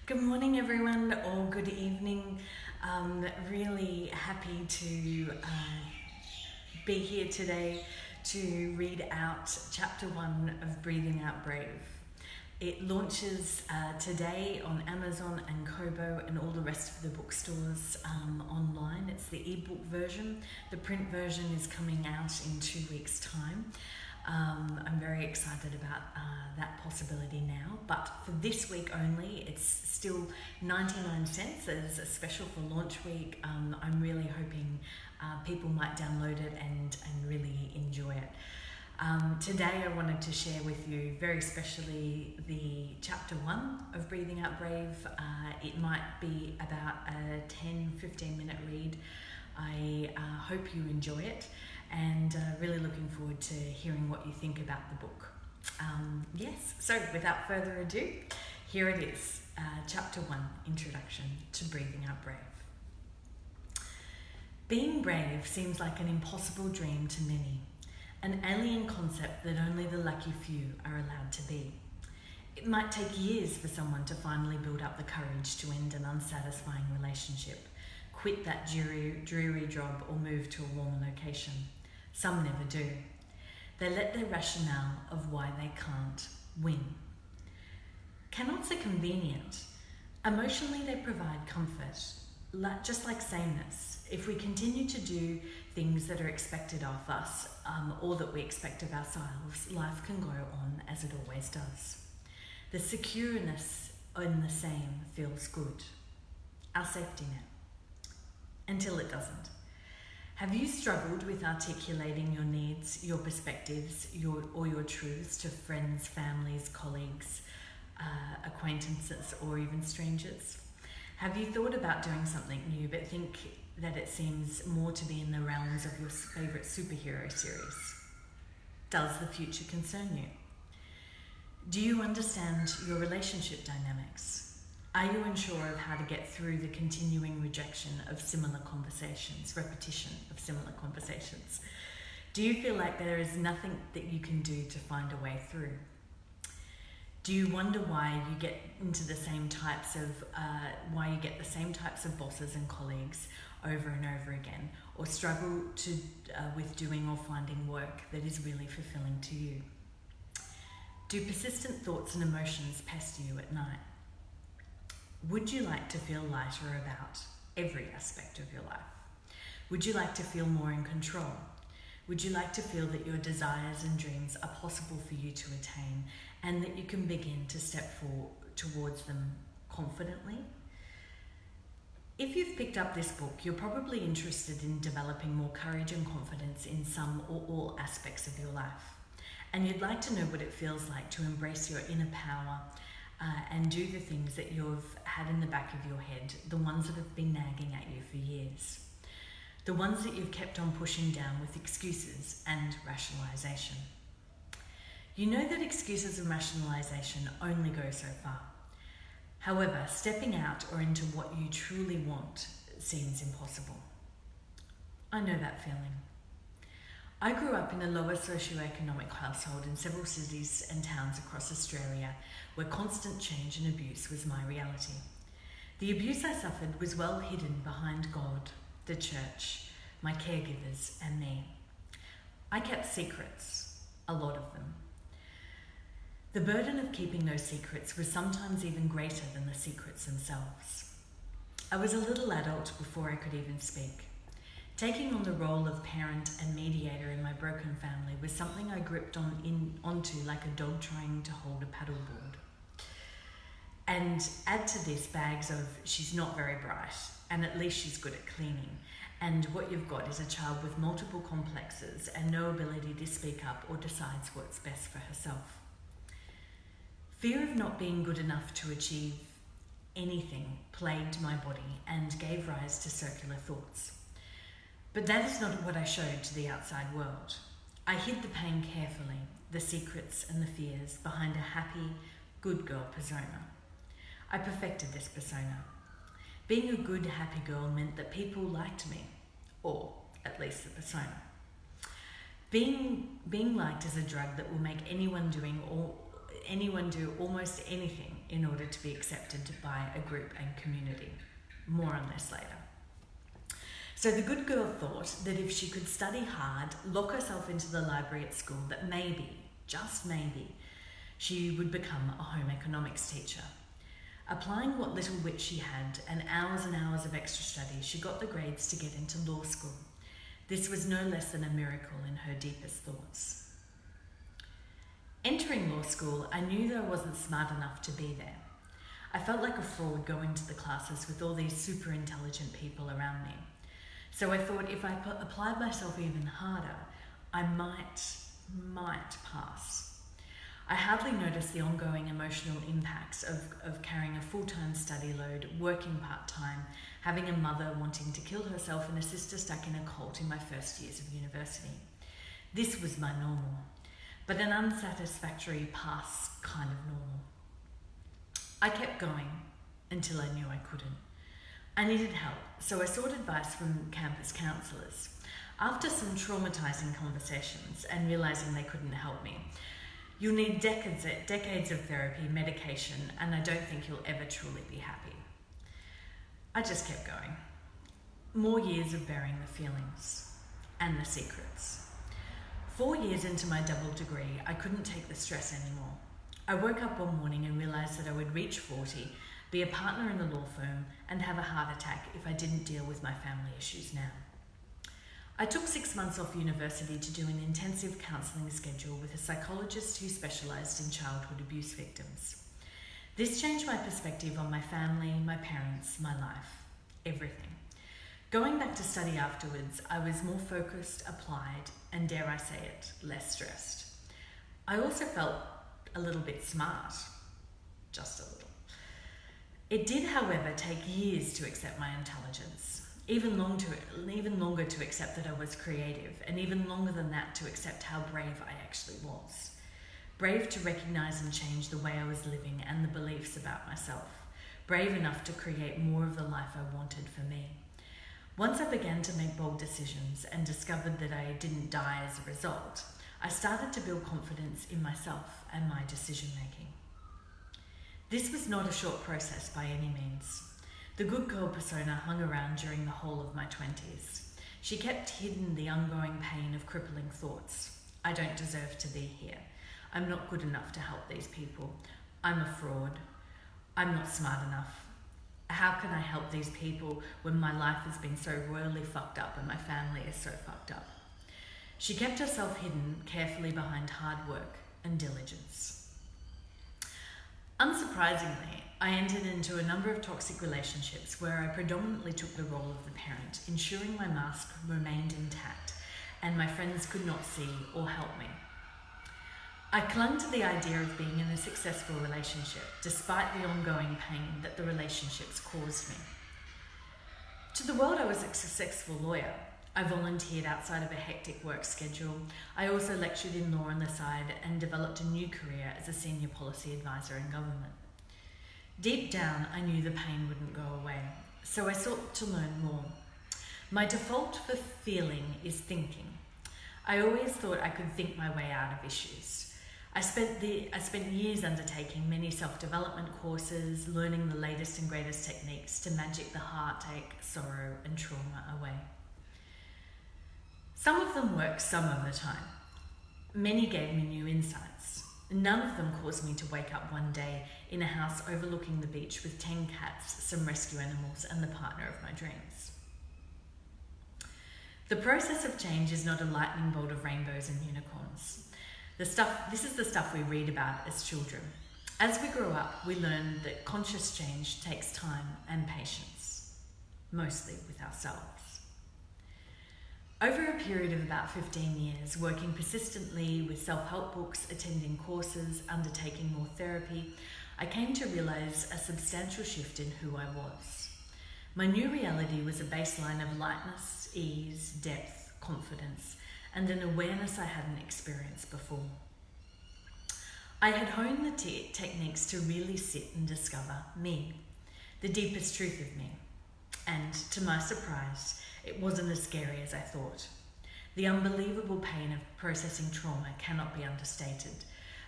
Good morning, everyone, or good evening. Really happy to be here today to read out chapter 1 of Breathing Out Brave. It launches today on Amazon and Kobo and all the rest of the bookstores online. It's the ebook version. The print version is coming out in 2 weeks' time. I'm very excited about that possibility now, but for this week only, it's still 99 cents as a special for launch week. I'm really hoping people might download it and really enjoy it. Today I wanted to share with you very specially the chapter 1 of Breathing Out Brave. It might be about a 10-15 minute read. I hope you enjoy it, and really looking forward to hearing what you think about the book. So without further ado, here it is, chapter 1, Introduction to Breathing Out Brave. Being brave seems like an impossible dream to many, an alien concept that only the lucky few are allowed to be. It might take years for someone to finally build up the courage to end an unsatisfying relationship, quit that dreary job, or move to a warmer location. Some never do. They let their rationale of why they can't win. Cannots are convenient. Emotionally, they provide comfort, just like sameness. If we continue to do things that are expected of us, or that we expect of ourselves, life can go on as it always does. The secureness in the same feels good. Our safety net. Until it doesn't. Have you struggled with articulating your needs, your perspectives, your truths to friends, families, colleagues, acquaintances, or even strangers? Have you thought about doing something new but think that it seems more to be in the realms of your favourite superhero series? Does the future concern you? Do you understand your relationship dynamics? Are you unsure of how to get through the continuing rejection of similar conversations, repetition of similar conversations? Do you feel like there is nothing that you can do to find a way through? Do you wonder why you get the same types of bosses and colleagues over and over again, or struggle with doing or finding work that is really fulfilling to you? Do persistent thoughts and emotions pester you at night? Would you like to feel lighter about every aspect of your life? Would you like to feel more in control? Would you like to feel that your desires and dreams are possible for you to attain, and that you can begin to step forward towards them confidently? If you've picked up this book, you're probably interested in developing more courage and confidence in some or all aspects of your life. And you'd like to know what it feels like to embrace your inner power and do the things that you've had in the back of your head, the ones that have been nagging at you for years, the ones that you've kept on pushing down with excuses and rationalization. You know that excuses and rationalization only go so far. However, stepping out or into what you truly want seems impossible. I know that feeling. I grew up in a lower socioeconomic household in several cities and towns across Australia where constant change and abuse was my reality. The abuse I suffered was well hidden behind God, the church, my caregivers, and me. I kept secrets, a lot of them. The burden of keeping those secrets was sometimes even greater than the secrets themselves. I was a little adult before I could even speak. Taking on the role of parent and mediator in my broken family was something I gripped onto like a dog trying to hold a paddleboard. And add to this bags of she's not very bright, and at least she's good at cleaning, and what you've got is a child with multiple complexes and no ability to speak up or decides what's best for herself. Fear of not being good enough to achieve anything plagued my body and gave rise to circular thoughts. But that is not what I showed to the outside world. I hid the pain carefully, the secrets and the fears behind a happy, good girl persona. I perfected this persona. Being a good, happy girl meant that people liked me, or at least the persona. Being liked is a drug that will make anyone doing anyone do almost anything in order to be accepted by a group and community. More on this later. So the good girl thought that if she could study hard, lock herself into the library at school, that maybe, just maybe, she would become a home economics teacher. Applying what little wit she had and hours of extra study, she got the grades to get into law school. This was no less than a miracle in her deepest thoughts. Entering law school, I knew that I wasn't smart enough to be there. I felt like a fraud going to the classes with all these super intelligent people around me. So I thought if I applied myself even harder, I might pass. I hardly noticed the ongoing emotional impacts of carrying a full-time study load, working part-time, having a mother wanting to kill herself and a sister stuck in a cult in my first years of university. This was my normal, but an unsatisfactory pass kind of normal. I kept going until I knew I couldn't. I needed help, so I sought advice from campus counsellors. After some traumatising conversations and realising they couldn't help me, you'll need decades of therapy, medication, and I don't think you'll ever truly be happy. I just kept going. More years of bearing the feelings and the secrets. 4 years into my double degree, I couldn't take the stress anymore. I woke up one morning and realised that I would reach 40, be a partner in a law firm, and have a heart attack if I didn't deal with my family issues now. I took 6 months off university to do an intensive counselling schedule with a psychologist who specialised in childhood abuse victims. This changed my perspective on my family, my parents, my life, everything. Going back to study afterwards, I was more focused, applied, and dare I say it, less stressed. I also felt a little bit smart, just a little. It did, however, take years to accept my intelligence, even longer to accept that I was creative, and even longer than that to accept how brave I actually was. Brave to recognise and change the way I was living and the beliefs about myself. Brave enough to create more of the life I wanted for me. Once I began to make bold decisions and discovered that I didn't die as a result, I started to build confidence in myself and my decision making. This was not a short process by any means. The good girl persona hung around during the whole of my 20s. She kept hidden the ongoing pain of crippling thoughts. I don't deserve to be here. I'm not good enough to help these people. I'm a fraud. I'm not smart enough. How can I help these people when my life has been so royally fucked up and my family is so fucked up? She kept herself hidden carefully behind hard work and diligence. Unsurprisingly, I entered into a number of toxic relationships where I predominantly took the role of the parent, ensuring my mask remained intact and my friends could not see or help me. I clung to the idea of being in a successful relationship, despite the ongoing pain that the relationships caused me. To the world, I was a successful lawyer. I volunteered outside of a hectic work schedule. I also lectured in law on the side and developed a new career as a senior policy advisor in government. Deep down, I knew the pain wouldn't go away, so I sought to learn more. My default for feeling is thinking. I always thought I could think my way out of issues. I spent years undertaking many self-development courses, learning the latest and greatest techniques to magic the heartache, sorrow, and trauma away. Some of them worked some of the time. Many gave me new insights. None of them caused me to wake up one day in a house overlooking the beach with 10 cats, some rescue animals, and the partner of my dreams. The process of change is not a lightning bolt of rainbows and unicorns. This is the stuff we read about as children. As we grow up, we learn that conscious change takes time and patience, mostly with ourselves. Over a period of about 15 years, working persistently with self-help books, attending courses, undertaking more therapy, I came to realise a substantial shift in who I was. My new reality was a baseline of lightness, ease, depth, confidence, and an awareness I hadn't experienced before. I had honed the techniques to really sit and discover me, the deepest truth of me. And to my surprise, it wasn't as scary as I thought. The unbelievable pain of processing trauma cannot be understated,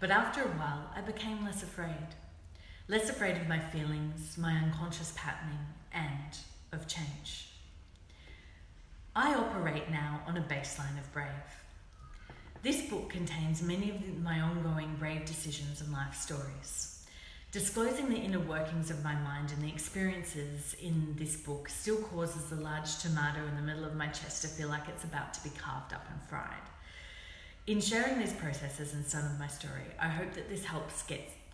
But after a while, I became less afraid. Less afraid of my feelings, my unconscious patterning, and of change. I operate now on a baseline of brave. This book contains many of my ongoing brave decisions and life stories. Disclosing the inner workings of my mind and the experiences in this book still causes the large tomato in the middle of my chest to feel like it's about to be carved up and fried. In sharing these processes and some of my story, I hope that this helps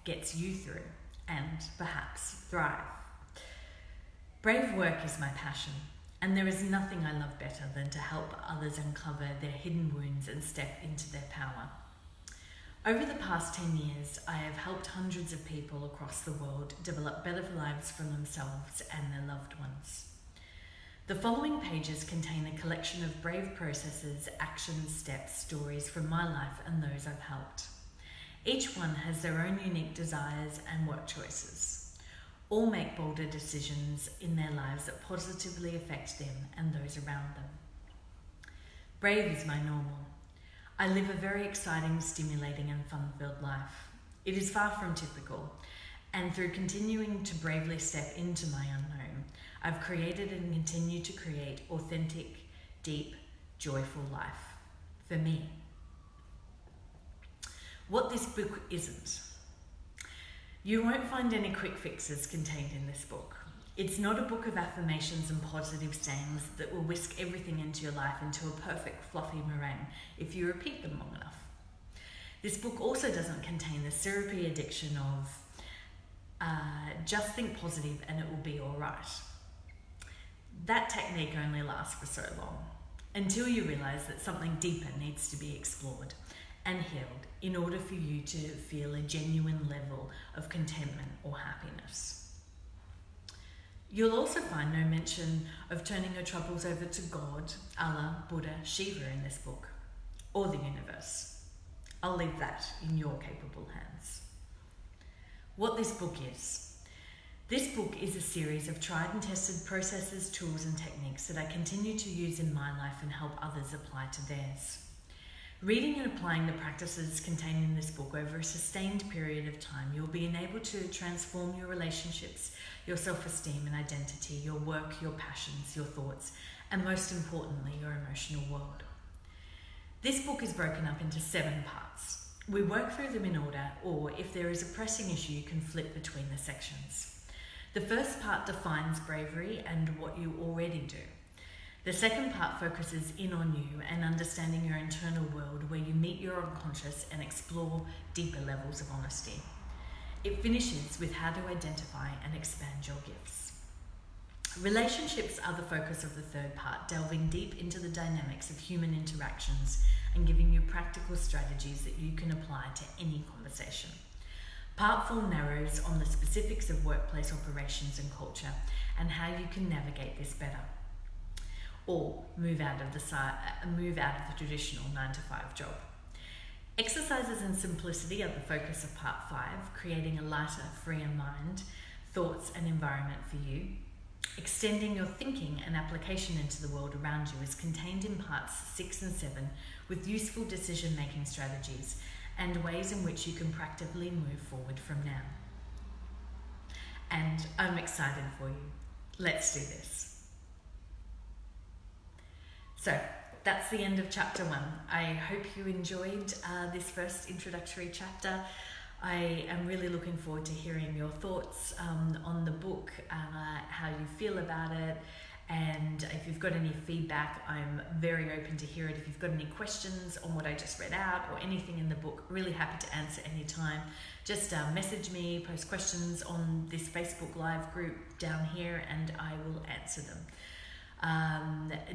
gets you through and perhaps thrive. Brave work is my passion, and there is nothing I love better than to help others uncover their hidden wounds and step into their power. Over the past 10 years, I have helped hundreds of people across the world develop better lives for themselves and their loved ones. The following pages contain a collection of brave processes, actions, steps, stories from my life and those I've helped. Each one has their own unique desires and work choices. All make bolder decisions in their lives that positively affect them and those around them. Brave is my normal. I live a very exciting, stimulating and fun-filled life. It is far from typical, and through continuing to bravely step into my unknown, I've created and continue to create authentic, deep, joyful life for me. What this book isn't. You won't find any quick fixes contained in this book. It's not a book of affirmations and positive sayings that will whisk everything into your life into a perfect fluffy meringue if you repeat them long enough. This book also doesn't contain the syrupy addiction of just think positive and it will be all right. That technique only lasts for so long, until you realize that something deeper needs to be explored and healed in order for you to feel a genuine level of contentment or happiness. You'll also find no mention of turning your troubles over to God, Allah, Buddha, Shiva in this book, or the universe. I'll leave that in your capable hands. What this book is. This book is a series of tried and tested processes, tools and techniques that I continue to use in my life and help others apply to theirs. Reading and applying the practices contained in this book over a sustained period of time, you'll be enabled to transform your relationships, your self-esteem and identity, your work, your passions, your thoughts, and most importantly, your emotional world. This book is broken up into 7 parts. We work through them in order, or if there is a pressing issue, you can flip between the sections. The first part defines bravery and what you already do. The second part focuses in on you and understanding your internal world, where you meet your unconscious and explore deeper levels of honesty. It finishes with how to identify and expand your gifts. Relationships are the focus of the third part, delving deep into the dynamics of human interactions and giving you practical strategies that you can apply to any conversation. Part 4 narrows on the specifics of workplace operations and culture and how you can navigate this better, or move out of the traditional 9-to-5 job. Exercises and simplicity are the focus of part 5, creating a lighter, freer mind, thoughts and environment for you. Extending your thinking and application into the world around you is contained in parts 6 and 7, with useful decision-making strategies and ways in which you can practically move forward from now. And I'm excited for you. Let's do this. So that's the end of chapter 1. I hope you enjoyed this first introductory chapter. I am really looking forward to hearing your thoughts on the book, how you feel about it, and if you've got any feedback, I'm very open to hear it. If you've got any questions on what I just read out or anything in the book, really happy to answer anytime. Just message me, post questions on this Facebook Live group down here, and I will answer them.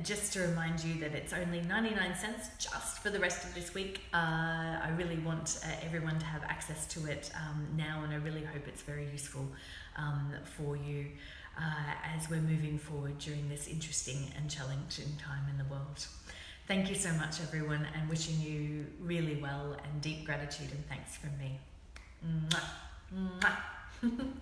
Just to remind you that it's only 99 cents just for the rest of this week. I really want everyone to have access to it now, and I really hope it's very useful for you as we're moving forward during this interesting and challenging time in the world. Thank you so much, everyone, and wishing you really well, and deep gratitude and thanks from me. Mwah. Mwah.